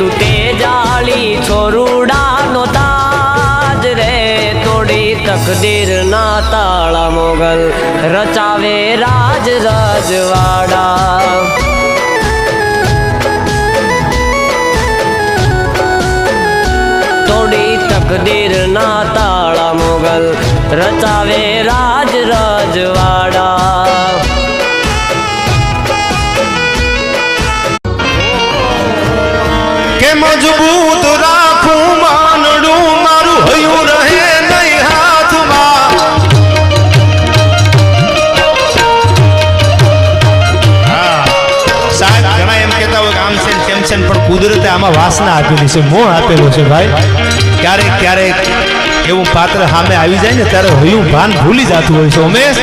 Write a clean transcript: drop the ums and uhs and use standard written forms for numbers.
તું તે જાળી છોરુડાનો તાજ રે તોડી તકદીર ના તાળા મોગલ રચાવે રાજ રજવાડા તોડી તકદીર ના તાળા મોગલ રચાવે રાજ રજવાડા કે મજબૂત રાખું માનડું મારું હયું રહે નહીં હાથમાં સાહેબ ઘણા એમ કહેતા હોય કે આમ છે તેમ છે પણ કુદરતે આમાં વાસના આપેલી છે મોહ આપેલો છે ભાઈ ક્યારેક ક્યારેક એવું પાત્ર સામે આવી જાય ને ત્યારે હયું ભાન ભૂલી જતું હોય છે ઉમેશ